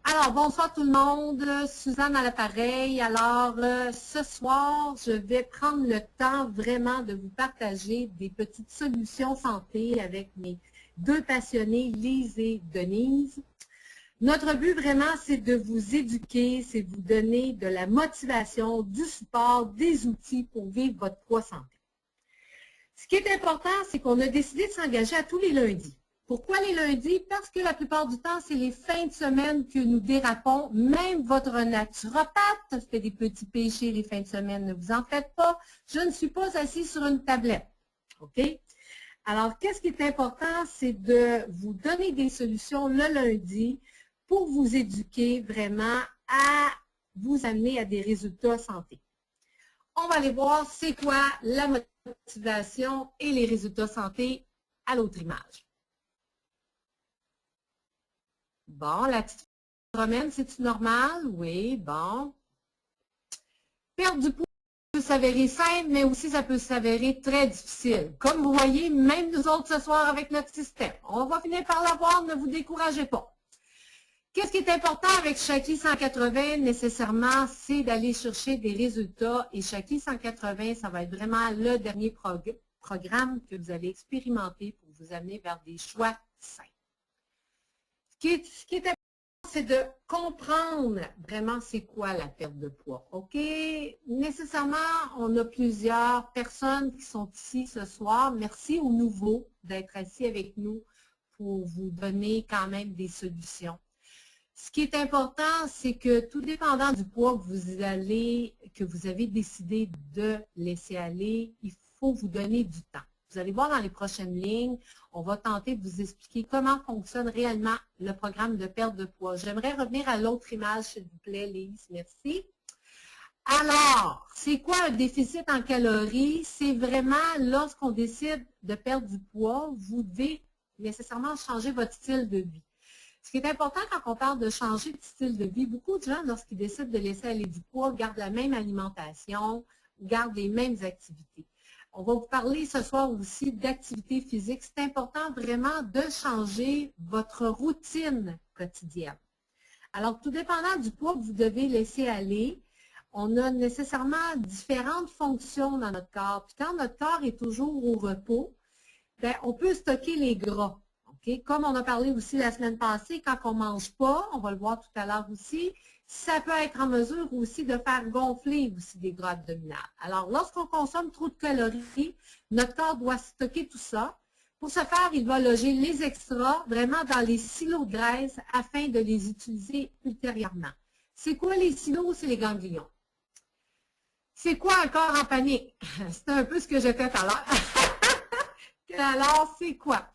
Alors, bonsoir tout le monde. Suzanne à l'appareil. Alors, ce soir, je vais prendre le temps vraiment de vous partager des petites solutions santé avec mes deux passionnés, Lise et Denise. Notre but vraiment, c'est de vous éduquer, c'est de vous donner de la motivation, du support, des outils pour vivre votre poids santé. Ce qui est important, c'est qu'on a décidé de s'engager à tous les lundis. Pourquoi les lundis? Parce que la plupart du temps, c'est les fins de semaine que nous dérapons. Même votre naturopathe fait des petits péchés les fins de semaine. Ne vous en faites pas. Je ne suis pas assise sur une tablette. OK? Alors, qu'est-ce qui est important? C'est de vous donner des solutions le lundi pour vous éduquer vraiment à vous amener à des résultats santé. On va aller voir c'est quoi la motivation et les résultats santé à l'autre image. Bon, la petite romaine, c'est-tu normal? Oui, bon. Perdre du poids peut s'avérer simple, mais aussi ça peut s'avérer très difficile. Comme vous voyez, même nous autres ce soir avec notre système. On va finir par l'avoir, ne vous découragez pas. Qu'est-ce qui est important avec Shaklee 180 nécessairement, c'est d'aller chercher des résultats. Et Shaklee 180, ça va être vraiment le dernier programme que vous allez expérimenter pour vous amener vers des choix sains. Ce qui est important, c'est de comprendre vraiment c'est quoi la perte de poids. OK? Nécessairement, on a plusieurs personnes qui sont ici ce soir. Merci aux nouveaux d'être assis avec nous pour vous donner quand même des solutions. Ce qui est important, c'est que tout dépendant du poids que vous avez décidé de laisser aller, il faut vous donner du temps. Vous allez voir dans les prochaines lignes, on va tenter de vous expliquer comment fonctionne réellement le programme de perte de poids. J'aimerais revenir à l'autre image, s'il vous plaît, Lise. Merci. Alors, c'est quoi un déficit en calories? C'est vraiment lorsqu'on décide de perdre du poids, vous devez nécessairement changer votre style de vie. Ce qui est important quand on parle de changer de style de vie, beaucoup de gens, lorsqu'ils décident de laisser aller du poids, gardent la même alimentation, gardent les mêmes activités. On va vous parler ce soir aussi d'activité physique. C'est important vraiment de changer votre routine quotidienne. Alors, tout dépendant du poids que vous devez laisser aller, on a nécessairement différentes fonctions dans notre corps. Puis quand notre corps est toujours au repos, bien, on peut stocker les gras. Okay? Comme on a parlé aussi la semaine passée, quand on ne mange pas, on va le voir tout à l'heure aussi, ça peut être en mesure aussi de faire gonfler aussi des gras abdominales. Alors, lorsqu'on consomme trop de calories, notre corps doit stocker tout ça. Pour ce faire, il va loger les extras vraiment dans les silos de graisse afin de les utiliser ultérieurement. C'est quoi les silos? C'est les ganglions. C'est quoi un corps en panique? C'est un peu ce que j'ai fait tout à l'heure. Alors, c'est quoi?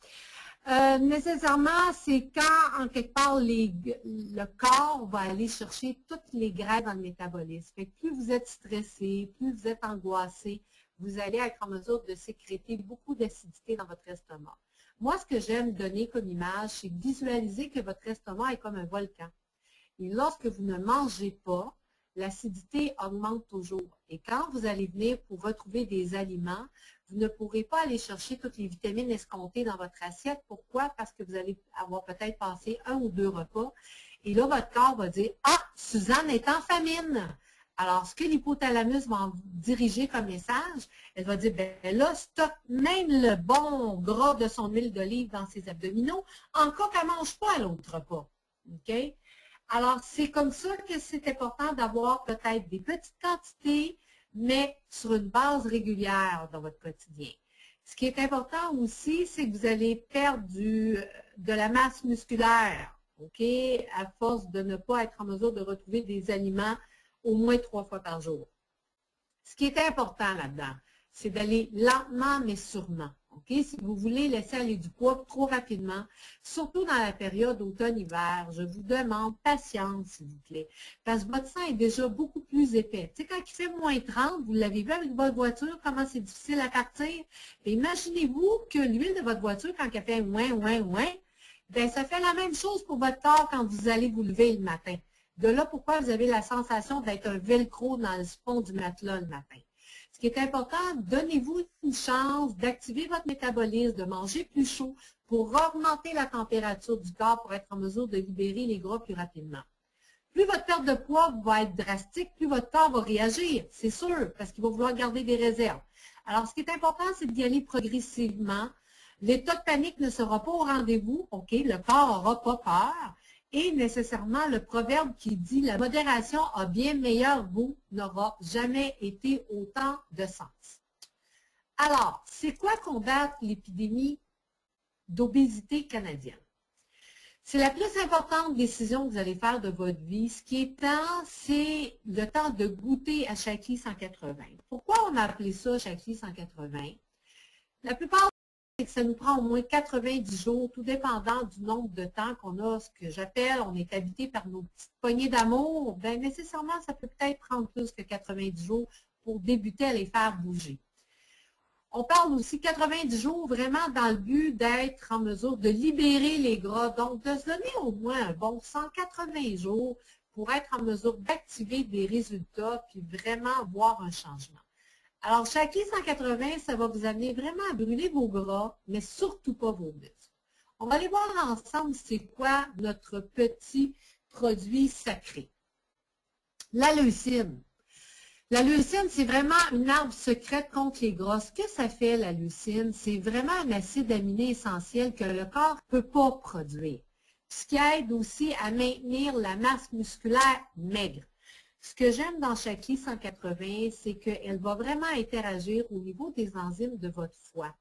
Nécessairement, c'est quand, en quelque part, le corps va aller chercher toutes les graisses dans le métabolisme. Fait que plus vous êtes stressé, plus vous êtes angoissé, vous allez être en mesure de sécréter beaucoup d'acidité dans votre estomac. Moi, ce que j'aime donner comme image, c'est de visualiser que votre estomac est comme un volcan. Et lorsque vous ne mangez pas, l'acidité augmente toujours. Et quand vous allez venir pour retrouver des aliments, vous ne pourrez pas aller chercher toutes les vitamines escomptées dans votre assiette. Pourquoi? Parce que vous allez avoir peut-être passé 1 ou 2 repas. Et là, votre corps va dire « Ah, Suzanne est en famine! » Alors, ce que l'hypothalamus va diriger comme message, elle va dire « Ben là, stocke même le bon gras de son huile d'olive dans ses abdominaux, en cas qu'elle ne mange pas à l'autre repas. » OK? Alors, c'est comme ça que c'est important d'avoir peut-être des petites quantités, mais sur une base régulière dans votre quotidien. Ce qui est important aussi, c'est que vous allez perdre de la masse musculaire, OK, à force de ne pas être en mesure de retrouver des aliments au moins 3 fois par jour. Ce qui est important là-dedans, c'est d'aller lentement mais sûrement. Okay? Si vous voulez laisser aller du poids trop rapidement, surtout dans la période automne-hiver, je vous demande patience, s'il vous plaît, parce que votre sang est déjà beaucoup plus épais. Tu sais, quand il fait moins 30, vous l'avez vu avec votre voiture, comment c'est difficile à partir? Imaginez-vous que l'huile de votre voiture, quand elle fait moins, bien, ça fait la même chose pour votre corps quand vous allez vous lever le matin. De là, pourquoi vous avez la sensation d'être un velcro dans le fond du matelas le matin. Ce qui est important, donnez-vous une chance d'activer votre métabolisme, de manger plus chaud pour augmenter la température du corps pour être en mesure de libérer les gras plus rapidement. Plus votre perte de poids va être drastique, plus votre corps va réagir, c'est sûr, parce qu'il va vouloir garder des réserves. Alors, ce qui est important, c'est d'y aller progressivement. L'état de panique ne sera pas au rendez-vous, OK? Le corps n'aura pas peur. Et nécessairement, le proverbe qui dit « la modération a bien meilleur goût » n'aura jamais été autant de sens. Alors, c'est quoi combattre l'épidémie d'obésité canadienne? C'est la plus importante décision que vous allez faire de votre vie. Ce qui est temps, c'est le temps de goûter à Shaklee 180. Pourquoi on a appelé ça Shaklee 180? La plupart, c'est que ça nous prend au moins 90 jours, tout dépendant du nombre de temps qu'on a, ce que j'appelle, on est habité par nos petites poignées d'amour. Bien, nécessairement, ça peut peut-être prendre plus que 90 jours pour débuter à les faire bouger. On parle aussi 90 jours vraiment dans le but d'être en mesure de libérer les gras, donc de se donner au moins un bon 180 jours pour être en mesure d'activer des résultats puis vraiment voir un changement. Alors, Shaklee 180, ça va vous amener vraiment à brûler vos gras, mais surtout pas vos muscles. On va aller voir ensemble c'est quoi notre petit produit sacré. La leucine. La leucine, c'est vraiment une arme secrète contre les gras. Ce que ça fait, la leucine, c'est vraiment un acide aminé essentiel que le corps ne peut pas produire. Ce qui aide aussi à maintenir la masse musculaire maigre. Ce que j'aime dans Shaklee 180, c'est qu'elle va vraiment interagir au niveau des enzymes de votre foie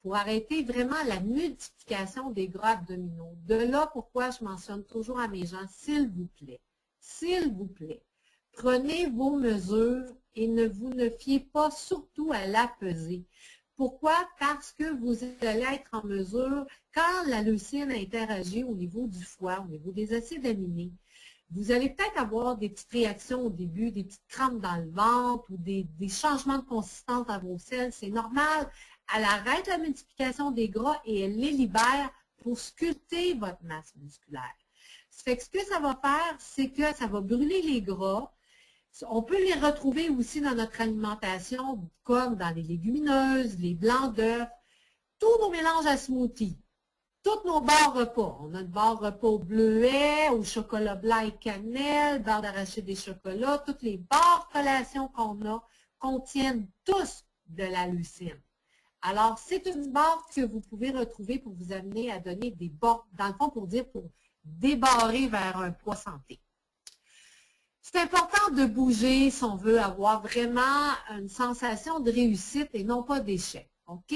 pour arrêter vraiment la multiplication des gras abdominaux. De là pourquoi je mentionne toujours à mes gens, s'il vous plaît, prenez vos mesures et ne vous fiez pas surtout à la pesée. Pourquoi? Parce que vous allez être en mesure, quand la leucine interagit au niveau du foie, au niveau des acides aminés, vous allez peut-être avoir des petites réactions au début, des petites crampes dans le ventre ou des changements de consistance dans vos selles. C'est normal. Elle arrête la multiplication des gras et elle les libère pour sculpter votre masse musculaire. Ça fait que ce que ça va faire, c'est que ça va brûler les gras. On peut les retrouver aussi dans notre alimentation, comme dans les légumineuses, les blancs d'œufs, tous nos mélanges à smoothie. Tous nos barres repas. On a une barre repas au bleuet, au chocolat blanc et cannelle, barre d'arachide et chocolat. Toutes les barres collations qu'on a contiennent tous de la leucine. Alors, c'est une barre que vous pouvez retrouver pour vous amener à donner des bons, dans le fond, pour débarrer vers un poids santé. C'est important de bouger si on veut avoir vraiment une sensation de réussite et non pas d'échec. OK?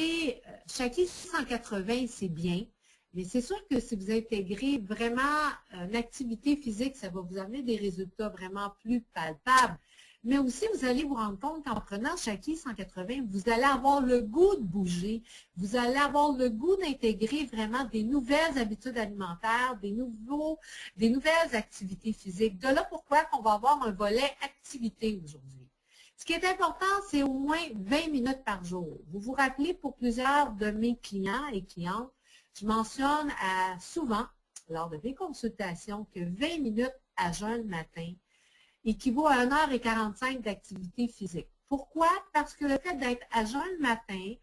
Shaklee 180, c'est bien. Mais c'est sûr que si vous intégrez vraiment une activité physique, ça va vous amener des résultats vraiment plus palpables. Mais aussi, vous allez vous rendre compte qu'en prenant Shaklee 180, vous allez avoir le goût de bouger. Vous allez avoir le goût d'intégrer vraiment des nouvelles habitudes alimentaires, des nouvelles activités physiques. De là pourquoi on va avoir un volet activité aujourd'hui. Ce qui est important, c'est au moins 20 minutes par jour. Vous vous rappelez, pour plusieurs de mes clients et clientes, je mentionne souvent, lors de mes consultations, que 20 minutes à jeun le matin équivaut à 1h45 d'activité physique. Pourquoi? Parce que le fait d'être à jeun le matin,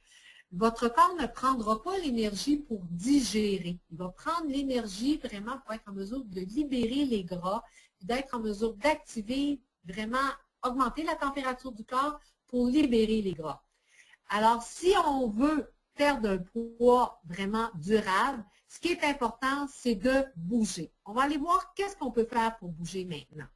votre corps ne prendra pas l'énergie pour digérer. Il va prendre l'énergie vraiment pour être en mesure de libérer les gras, d'être en mesure d'activer, vraiment augmenter la température du corps pour libérer les gras. Alors, si on veut perdre un poids vraiment durable, ce qui est important, c'est de bouger. On va aller voir qu'est-ce qu'on peut faire pour bouger maintenant.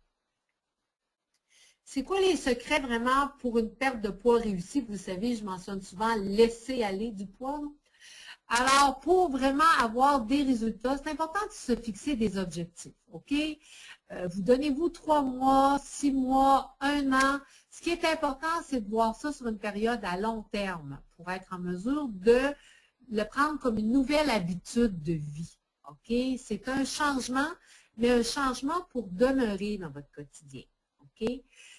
C'est quoi les secrets vraiment pour une perte de poids réussie? Vous savez, je mentionne souvent laisser aller du poids. Alors, pour vraiment avoir des résultats, c'est important de se fixer des objectifs. OK? Vous donnez-vous 3 mois, 6 mois, 1 an. Ce qui est important, c'est de voir ça sur une période à long terme pour être en mesure de le prendre comme une nouvelle habitude de vie. OK? C'est un changement, mais un changement pour demeurer dans votre quotidien. OK?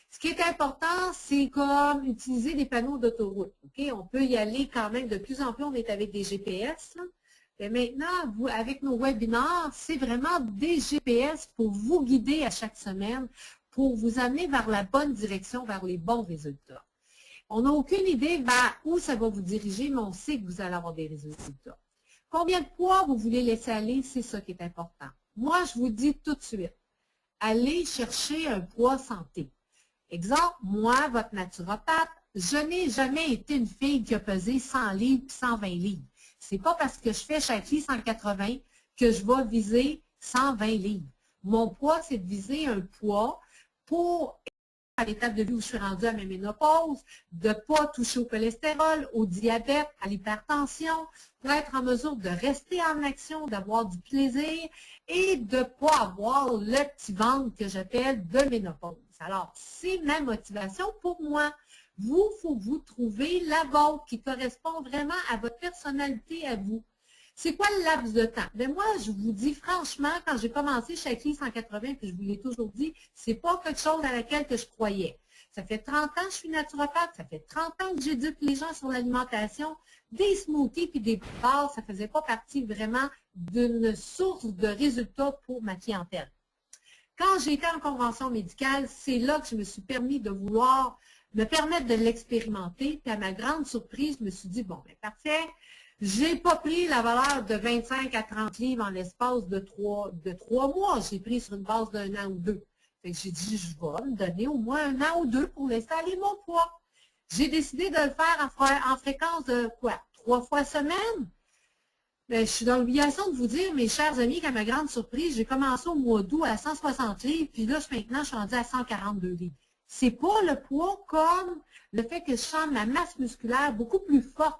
Ce qui est important, c'est comme utiliser des panneaux d'autoroute. OK? On peut y aller quand même de plus en plus, on est avec des GPS. Là. Et maintenant, vous, avec nos webinaires, c'est vraiment des GPS pour vous guider à chaque semaine, pour vous amener vers la bonne direction, vers les bons résultats. On n'a aucune idée vers où ça va vous diriger, mais on sait que vous allez avoir des résultats. Combien de poids vous voulez laisser aller, c'est ça qui est important. Moi, je vous dis tout de suite, aller chercher un poids santé. Exemple, moi, votre naturopathe, je n'ai jamais été une fille qui a pesé 100 livres et 120 livres. C'est pas parce que je fais Shaklee 180 que je vais viser 120 livres. Mon poids, c'est de viser un poids pour, à l'étape de vie où je suis rendue à ma ménopause, de ne pas toucher au cholestérol, au diabète, à l'hypertension, pour être en mesure de rester en action, d'avoir du plaisir et de ne pas avoir le petit ventre que j'appelle de ménopause. Alors, c'est ma motivation pour moi. Vous, il faut que vous trouver la vôtre qui correspond vraiment à votre personnalité, à vous. C'est quoi le laps de temps? Ben moi, je vous dis franchement, quand j'ai commencé Shaklee 180, puis je vous l'ai toujours dit, c'est pas quelque chose à laquelle que je croyais. Ça fait 30 ans que je suis naturopathe, ça fait 30 ans que j'éduque les gens sur l'alimentation. Des smoothies puis des bars, ça ne faisait pas partie vraiment d'une source de résultats pour ma clientèle. Quand j'ai été en convention médicale, c'est là que je me suis permis de vouloir me permettre de l'expérimenter. Puis à ma grande surprise, je me suis dit, bon, ben parfait, j'ai pas pris la valeur de 25 à 30 livres en l'espace de 3 mois. J'ai pris sur une base d'un an ou deux. Fait que j'ai dit, je vais me donner au moins un an ou deux pour laisser aller mon poids. J'ai décidé de le faire en fréquence de quoi? 3 fois semaine? Ben, je suis dans l'obligation de vous dire, mes chers amis, qu'à ma grande surprise, j'ai commencé au mois d'août à 160 livres, puis là, maintenant, je suis rendue à 142 livres. C'est pas le poids comme le fait que je sens ma masse musculaire beaucoup plus forte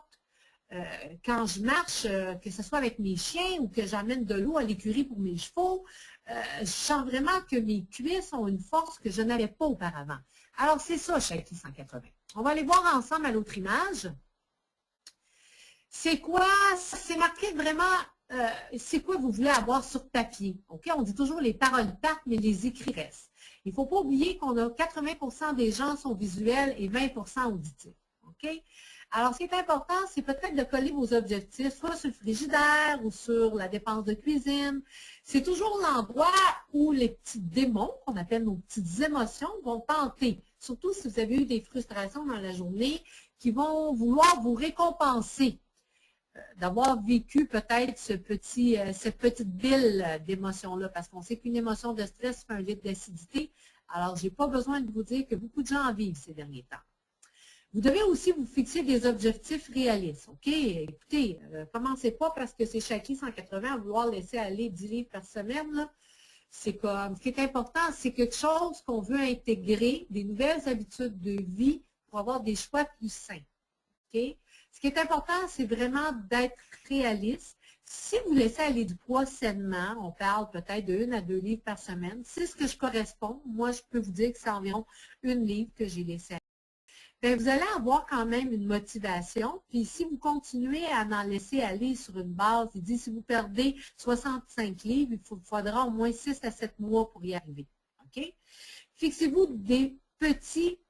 quand je marche, que ce soit avec mes chiens ou que j'amène de l'eau à l'écurie pour mes chevaux. Je sens vraiment que mes cuisses ont une force que je n'avais pas auparavant. Alors, c'est ça, Shaklee 180. On va aller voir ensemble à l'autre image. C'est quoi? C'est marqué vraiment, c'est quoi vous voulez avoir sur papier. OK? On dit toujours les paroles partent, mais les écrits restent. Il ne faut pas oublier qu'on a 80% des gens sont visuels et 20% auditifs. OK? Alors, ce qui est important, c'est peut-être de coller vos objectifs, soit sur le frigidaire ou sur la dépense de cuisine. C'est toujours l'endroit où les petits démons, qu'on appelle nos petites émotions, vont tenter. Surtout si vous avez eu des frustrations dans la journée qui vont vouloir vous récompenser d'avoir vécu peut-être cette petite bile d'émotions-là, parce qu'on sait qu'une émotion de stress fait un litre d'acidité. Alors, je n'ai pas besoin de vous dire que beaucoup de gens en vivent ces derniers temps. Vous devez aussi vous fixer des objectifs réalistes. OK? Écoutez, commencez pas parce que c'est Shaklee 180 à vouloir laisser aller 10 livres par semaine. C'est comme, ce qui est important, c'est quelque chose qu'on veut intégrer, des nouvelles habitudes de vie pour avoir des choix plus sains. OK? Ce qui est important, c'est vraiment d'être réaliste. Si vous laissez aller du poids sainement, on parle peut-être de 1 à 2 livres par semaine, c'est ce que je correspond. Moi, je peux vous dire que c'est environ 1 livre que j'ai laissé aller. Bien, vous allez avoir quand même une motivation. Puis si vous continuez à en laisser aller sur une base, il dit si vous perdez 65 livres, il vous faudra au moins 6 à 7 mois pour y arriver. OK? Fixez-vous des petits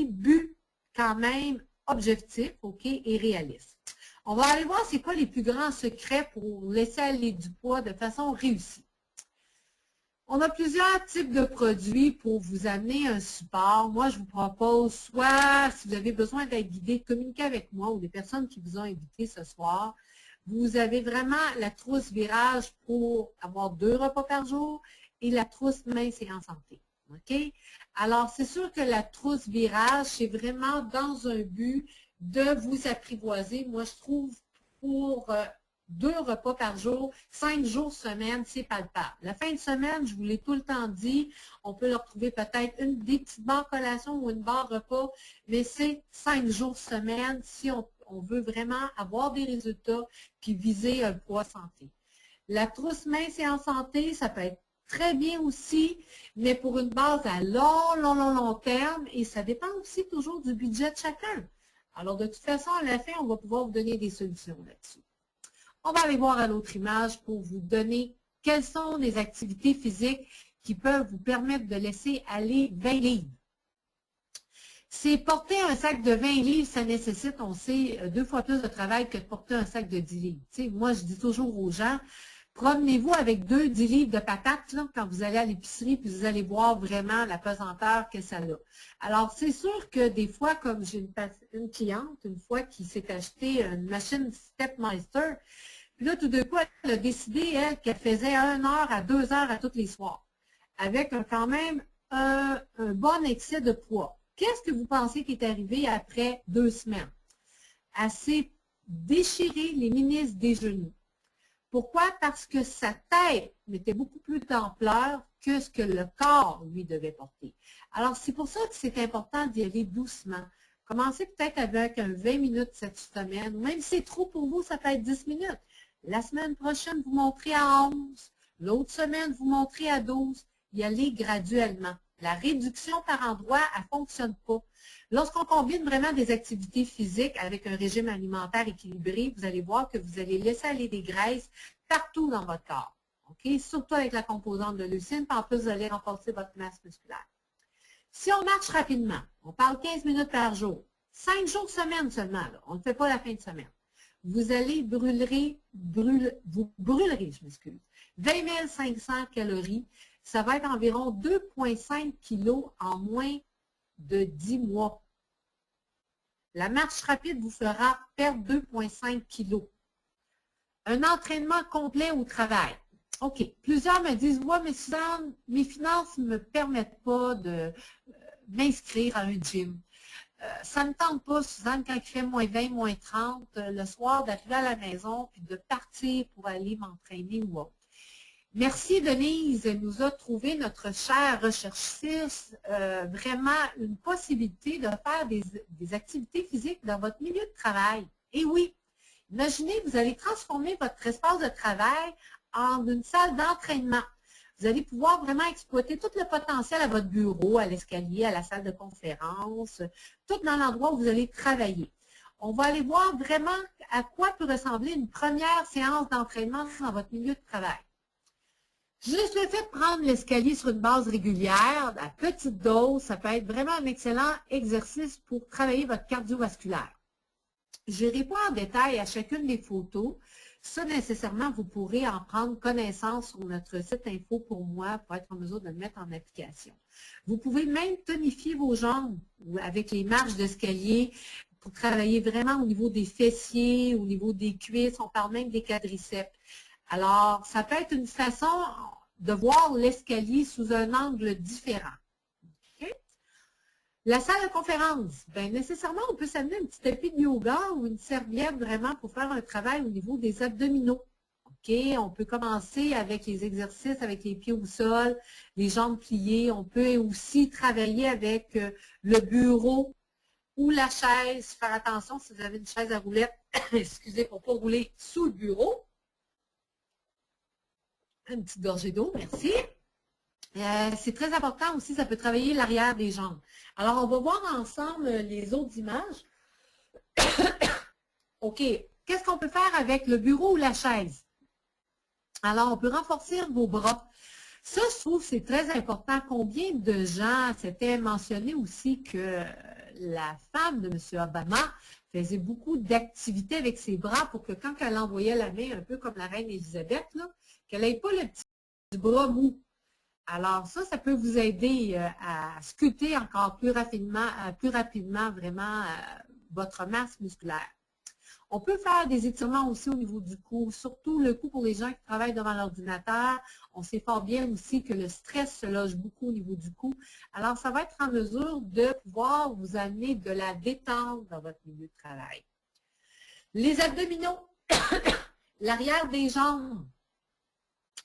buts quand même objectifs, OK, et réalistes. On va aller voir c'est quoi les plus grands secrets pour laisser aller du poids de façon réussie. On a plusieurs types de produits pour vous amener un support. Moi, je vous propose soit, si vous avez besoin d'être guidé, de communiquer avec moi ou des personnes qui vous ont invité ce soir. Vous avez vraiment la trousse virage pour avoir 2 repas par jour et la trousse mince et en santé. OK? Alors, c'est sûr que la trousse virage, c'est vraiment dans un but de vous apprivoiser. Moi, je trouve pour 2 repas par jour, 5 jours semaine, c'est palpable. La fin de semaine, je vous l'ai tout le temps dit, on peut leur trouver peut-être des petites barres collations ou une barre repas, mais c'est 5 jours semaine si on veut vraiment avoir des résultats puis viser un poids santé. La trousse mince et en santé, ça peut être très bien aussi, mais pour une base à long terme, et ça dépend aussi toujours du budget de chacun. Alors, de toute façon, à la fin, on va pouvoir vous donner des solutions là-dessus. On va aller voir à l'autre image pour vous donner quelles sont les activités physiques qui peuvent vous permettre de laisser aller 20 livres. C'est porter un sac de 20 livres, ça nécessite, on sait, 2 fois plus de travail que de porter un sac de 10 livres. Tu sais, moi, je dis toujours aux gens, promenez-vous avec 10 livres de patates là, quand vous allez à l'épicerie, puis vous allez voir vraiment la pesanteur que ça a. Alors, c'est sûr que des fois, comme j'ai une cliente, une fois qui s'est acheté une machine Stepmeister, puis là, tout d'un coup, elle a décidé, elle, qu'elle faisait 1 heure à 2 heures à tous les soirs. quand même un bon excès de poids. Qu'est-ce que vous pensez qui est arrivé après 2 semaines? Elle s'est déchirée les ministres des genoux. Pourquoi? Parce que sa tête mettait beaucoup plus d'ampleur que ce que le corps lui devait porter. Alors, c'est pour ça que c'est important d'y aller doucement. Commencez peut-être avec un 20 minutes cette semaine, ou même si c'est trop pour vous, ça peut être 10 minutes. La semaine prochaine, vous montrez à 11. L'autre semaine, vous montrez à 12. Y aller graduellement. La réduction par endroit, elle ne fonctionne pas. Lorsqu'on combine vraiment des activités physiques avec un régime alimentaire équilibré, vous allez voir que vous allez laisser aller des graisses partout dans votre corps. Okay? Surtout avec la composante de leucine, puis en plus, vous allez renforcer votre masse musculaire. Si on marche rapidement, on parle 15 minutes par jour, 5 jours semaine seulement, là, on ne fait pas la fin de semaine. Vous allez brûler, vous brûlerez, je m'excuse, 20 500 calories. Ça va être environ 2,5 kg en moins de 10 mois. La marche rapide vous fera perdre 2,5 kg. Un entraînement complet au travail. OK. Plusieurs me disent, ouais, mais Suzanne, mes finances ne me permettent pas de m'inscrire à un gym. Ça ne me tente pas, Suzanne, quand il fait moins 20, moins 30, le soir, d'arriver à la maison puis de partir pour aller m'entraîner ou autre. Merci, Denise. Elle nous a trouvé, notre chère recherchiste, vraiment une possibilité de faire des activités physiques dans votre milieu de travail. Et oui, imaginez, vous allez transformer votre espace de travail en une salle d'entraînement. Vous allez pouvoir vraiment exploiter tout le potentiel à votre bureau, à l'escalier, à la salle de conférence, tout dans l'endroit où vous allez travailler. On va aller voir vraiment à quoi peut ressembler une première séance d'entraînement dans votre milieu de travail. Juste le fait de prendre l'escalier sur une base régulière, à petite dose, ça peut être vraiment un excellent exercice pour travailler votre cardiovasculaire. Je n'irai pas en détail à chacune des photos. Ça, nécessairement, vous pourrez en prendre connaissance sur notre site Info pour moi pour être en mesure de le mettre en application. Vous pouvez même tonifier vos jambes avec les marches d'escalier pour travailler vraiment au niveau des fessiers, au niveau des cuisses. On parle même des quadriceps. Alors, ça peut être une façon de voir l'escalier sous un angle différent. Okay? La salle de conférence, bien, nécessairement, on peut s'amener un petit tapis de yoga ou une serviette vraiment pour faire un travail au niveau des abdominaux. Okay? On peut commencer avec les exercices avec les pieds au sol, les jambes pliées. On peut aussi travailler avec le bureau ou la chaise. Faire attention si vous avez une chaise à roulette, excusez, pour ne pas rouler sous le bureau. Une petite gorgée d'eau, merci. C'est très important aussi, ça peut travailler l'arrière des jambes. Alors, on va voir ensemble les autres images. OK. Qu'est-ce qu'on peut faire avec le bureau ou la chaise? Alors, on peut renforcer vos bras. Ça, je trouve que c'est très important. Combien de gens, c'était mentionné aussi que la femme de M. Obama faisait beaucoup d'activités avec ses bras pour que quand elle envoyait la main, un peu comme la reine Élisabeth, qu'elle n'ait pas le petit bras mou. Alors ça peut vous aider à sculpter encore plus rapidement vraiment votre masse musculaire. On peut faire des étirements aussi au niveau du cou, surtout le cou pour les gens qui travaillent devant l'ordinateur. On sait fort bien aussi que le stress se loge beaucoup au niveau du cou. Alors, ça va être en mesure de pouvoir vous amener de la détente dans votre milieu de travail. Les abdominaux, l'arrière des jambes.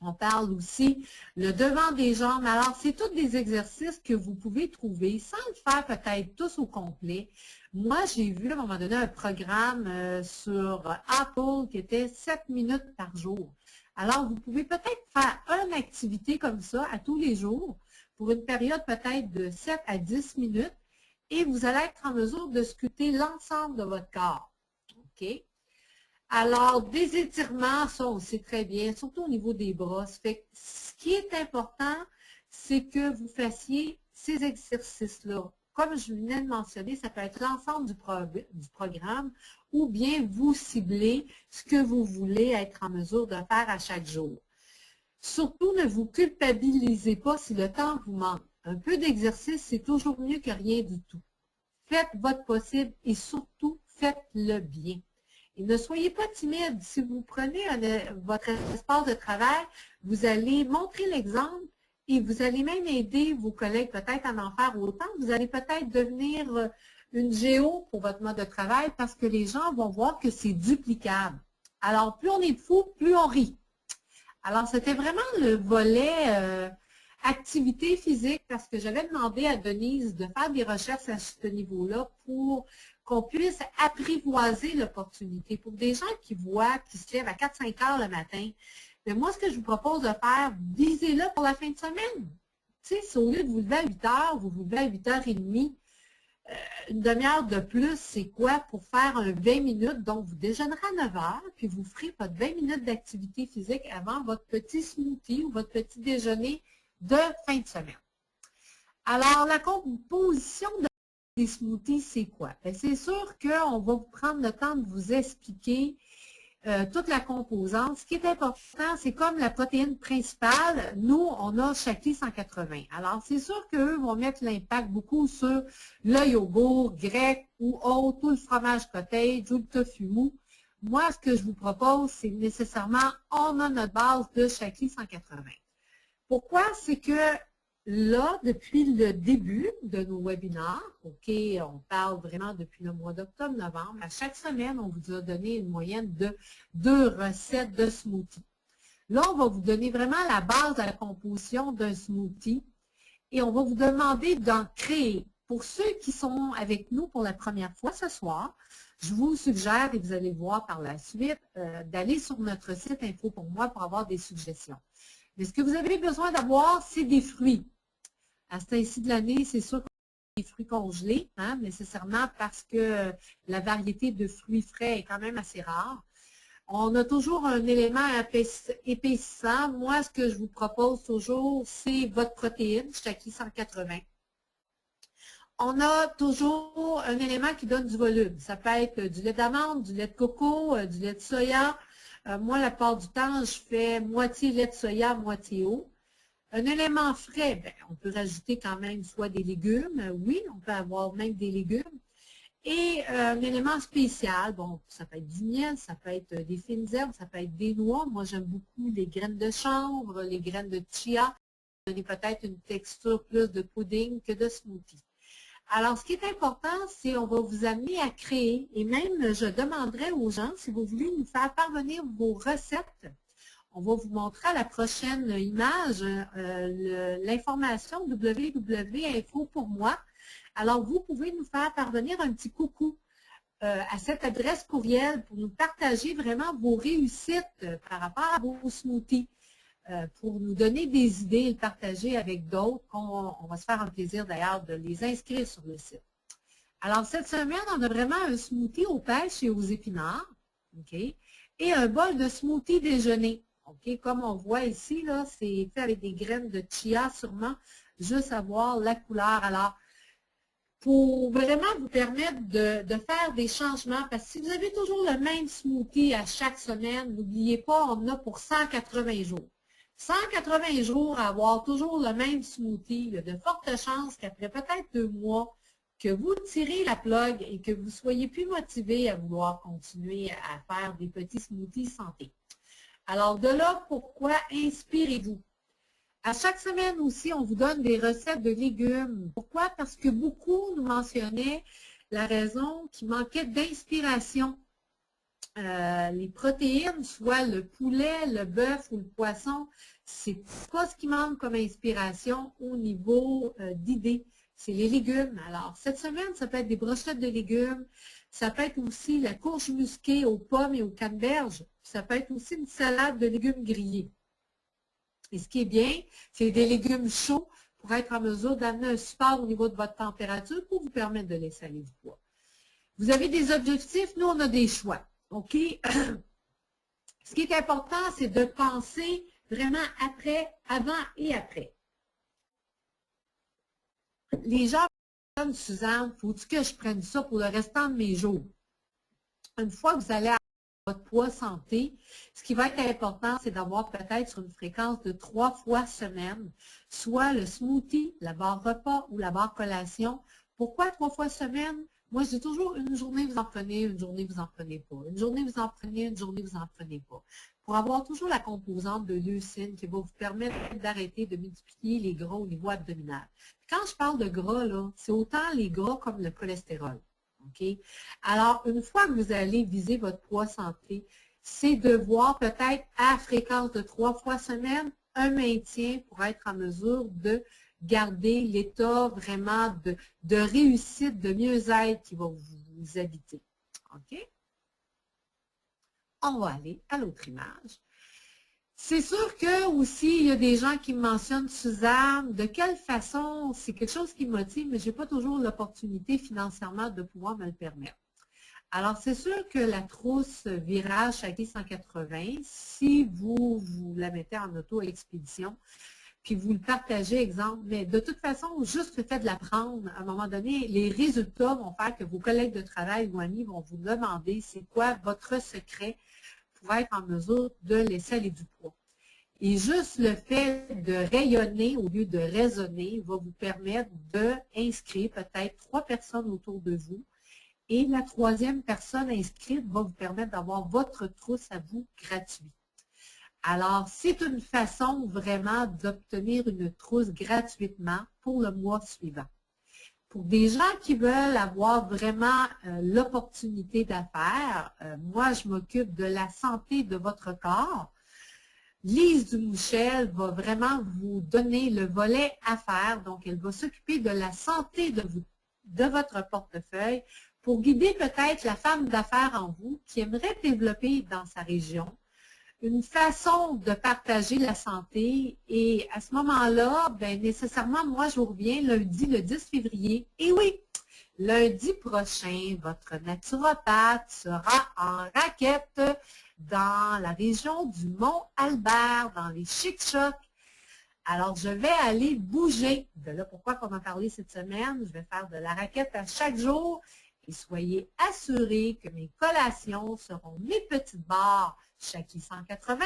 On parle aussi le devant des jambes. Alors, c'est tous des exercices que vous pouvez trouver sans le faire peut-être tous au complet. Moi, j'ai vu à un moment donné un programme sur Apple qui était 7 minutes par jour. Alors, vous pouvez peut-être faire une activité comme ça à tous les jours pour une période peut-être de 7 à 10 minutes et vous allez être en mesure de sculpter l'ensemble de votre corps. OK? Alors, des étirements, ça, on sait très bien, surtout au niveau des bras. Fait, ce qui est important, c'est que vous fassiez ces exercices-là. Comme je venais de mentionner, ça peut être l'ensemble du programme ou bien vous ciblez ce que vous voulez être en mesure de faire à chaque jour. Surtout, ne vous culpabilisez pas si le temps vous manque. Un peu d'exercice, c'est toujours mieux que rien du tout. Faites votre possible et surtout, faites-le bien. Et ne soyez pas timide. Si vous prenez votre espace de travail, vous allez montrer l'exemple et vous allez même aider vos collègues peut-être à en faire autant. Vous allez peut-être devenir une géo pour votre mode de travail parce que les gens vont voir que c'est duplicable. Alors, plus on est fou, plus on rit. Alors, c'était vraiment le volet activité physique parce que j'avais demandé à Denise de faire des recherches à ce niveau-là pour qu'on puisse apprivoiser l'opportunité. Pour des gens qui voient, qui se lèvent à 4-5 heures le matin, mais moi, ce que je vous propose de faire, visez-le pour la fin de semaine. Tu sais, si au lieu de vous lever à 8 heures, vous vous levez à 8h30, une demi-heure de plus, c'est quoi pour faire un 20 minutes? Donc, vous déjeunerez à 9 heures, puis vous ferez votre 20 minutes d'activité physique avant votre petit smoothie ou votre petit déjeuner de fin de semaine. Alors, la composition des smoothies, c'est quoi? C'est sûr qu'on va vous prendre le temps de vous expliquer toute la composante. Ce qui est important, c'est comme la protéine principale, nous, on a Shaklee 180. Alors, c'est sûr qu'eux vont mettre l'impact beaucoup sur le yogourt grec ou autre, ou le fromage cottage ou le tofu mou. Moi, ce que je vous propose, c'est nécessairement, on a notre base de Shaklee 180. Pourquoi? C'est que là, depuis le début de nos webinaires, OK, on parle vraiment depuis le mois d'octobre, novembre, à chaque semaine, on vous a donné une moyenne de 2 recettes de smoothie. Là, on va vous donner vraiment la base de la composition d'un smoothie et on va vous demander d'en créer. Pour ceux qui sont avec nous pour la première fois ce soir, je vous suggère, et vous allez voir par la suite, d'aller sur notre site Info pour moi pour avoir des suggestions. Mais ce que vous avez besoin d'avoir, c'est des fruits. À ce temps-ci de l'année, c'est sûr qu'on a des fruits congelés, hein, nécessairement parce que la variété de fruits frais est quand même assez rare. On a toujours un élément épaississant. Moi, ce que je vous propose toujours, c'est votre protéine, Shaklee 180. On a toujours un élément qui donne du volume. Ça peut être du lait d'amande, du lait de coco, du lait de soya. Moi, la part du temps, je fais moitié lait de soya, moitié eau. Un élément frais, bien, on peut rajouter quand même soit des légumes, oui, on peut avoir même des légumes. Et un élément spécial, bon, ça peut être du miel, ça peut être des fines herbes, ça peut être des noix. Moi, j'aime beaucoup les graines de chanvre, les graines de chia. Donner peut-être une texture plus de pudding que de smoothie. Alors, ce qui est important, c'est qu'on va vous amener à créer, et même je demanderai aux gens, si vous voulez nous faire parvenir vos recettes, on va vous montrer à la prochaine image l'information www.info pour moi. Alors, vous pouvez nous faire parvenir un petit coucou à cette adresse courriel pour nous partager vraiment vos réussites par rapport à vos smoothies. Pour nous donner des idées et le partager avec d'autres. On va se faire un plaisir d'ailleurs de les inscrire sur le site. Alors, cette semaine, on a vraiment un smoothie aux pêches et aux épinards, OK, et un bol de smoothie déjeuner. OK, comme on voit ici, là, c'est fait avec des graines de chia sûrement, juste à voir la couleur. Alors, pour vraiment vous permettre de faire des changements, parce que si vous avez toujours le même smoothie à chaque semaine, n'oubliez pas, on en a pour 180 jours. 180 jours à avoir toujours le même smoothie, il y a de fortes chances qu'après peut-être 2 mois, que vous tirez la plug et que vous soyez plus motivé à vouloir continuer à faire des petits smoothies santé. Alors de là, pourquoi inspirez-vous? À chaque semaine aussi, on vous donne des recettes de légumes. Pourquoi? Parce que beaucoup nous mentionnaient la raison qui manquait d'inspiration. Les protéines, soit le poulet, le bœuf ou le poisson, c'est pas ce qui manque comme inspiration au niveau d'idées. C'est les légumes. Alors, cette semaine, ça peut être des brochettes de légumes. Ça peut être aussi la courge musquée aux pommes et aux canneberges. Ça peut être aussi une salade de légumes grillés. Et ce qui est bien, c'est des légumes chauds pour être en mesure d'amener un support au niveau de votre température pour vous permettre de laisser aller du poids. Vous avez des objectifs, nous, on a des choix. OK? Ce qui est important, c'est de penser vraiment après, avant et après. Les gens me disent, Suzanne, faut-il que je prenne ça pour le restant de mes jours? Une fois que vous allez avoir votre poids santé, ce qui va être important, c'est d'avoir peut-être sur une fréquence de 3 fois semaine, soit le smoothie, la barre repas ou la barre collation. Pourquoi 3 fois semaine? Moi, je dis toujours, une journée, vous en prenez, une journée, vous en prenez pas. Une journée, vous en prenez, une journée, vous en prenez pas. Pour avoir toujours la composante de leucine qui va vous permettre d'arrêter de multiplier les gras au niveau abdominal. Quand je parle de gras, là, c'est autant les gras comme le cholestérol. OK? Alors, une fois que vous allez viser votre poids santé, c'est de voir peut-être à fréquence de 3 fois semaine un maintien pour être en mesure de garder l'état vraiment de réussite, de mieux-être qui va vous habiter. OK? On va aller à l'autre image. C'est sûr que aussi, il y a des gens qui me mentionnent, Suzanne, de quelle façon, c'est quelque chose qui me motive, mais je n'ai pas toujours l'opportunité financièrement de pouvoir me le permettre. Alors, c'est sûr que la trousse Virage Shakti 180, si vous la mettez en auto-expédition, puis vous le partagez, exemple, mais de toute façon, juste le fait de la prendre, à un moment donné, les résultats vont faire que vos collègues de travail ou amis vont vous demander c'est quoi votre secret pour être en mesure de laisser aller du poids. Et juste le fait de rayonner au lieu de raisonner va vous permettre d'inscrire peut-être 3 personnes autour de vous. Et la 3e personne inscrite va vous permettre d'avoir votre trousse à vous gratuite. Alors, c'est une façon vraiment d'obtenir une trousse gratuitement pour le mois suivant. Pour des gens qui veulent avoir vraiment l'opportunité d'affaires, moi, je m'occupe de la santé de votre corps. Lise Dumouchel va vraiment vous donner le volet affaires, donc elle va s'occuper de la santé de votre portefeuille pour guider peut-être la femme d'affaires en vous qui aimerait développer dans sa région une façon de partager la santé. Et à ce moment-là, bien, nécessairement, moi, je vous reviens lundi, le 10 février. Et oui, lundi prochain, votre naturopathe sera en raquette dans la région du Mont-Albert, dans les Chic-Chocs. Alors, je vais aller bouger. De là, pourquoi on a parlé cette semaine? Je vais faire de la raquette à chaque jour. Et soyez assurés que mes collations seront mes petites barres Shakti 180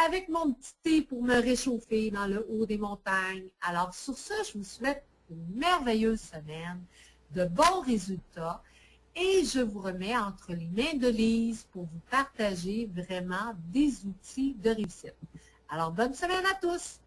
avec mon petit thé pour me réchauffer dans le haut des montagnes. Alors, sur ce, je vous souhaite une merveilleuse semaine, de bons résultats et je vous remets entre les mains de Lise pour vous partager vraiment des outils de réussite. Alors, bonne semaine à tous!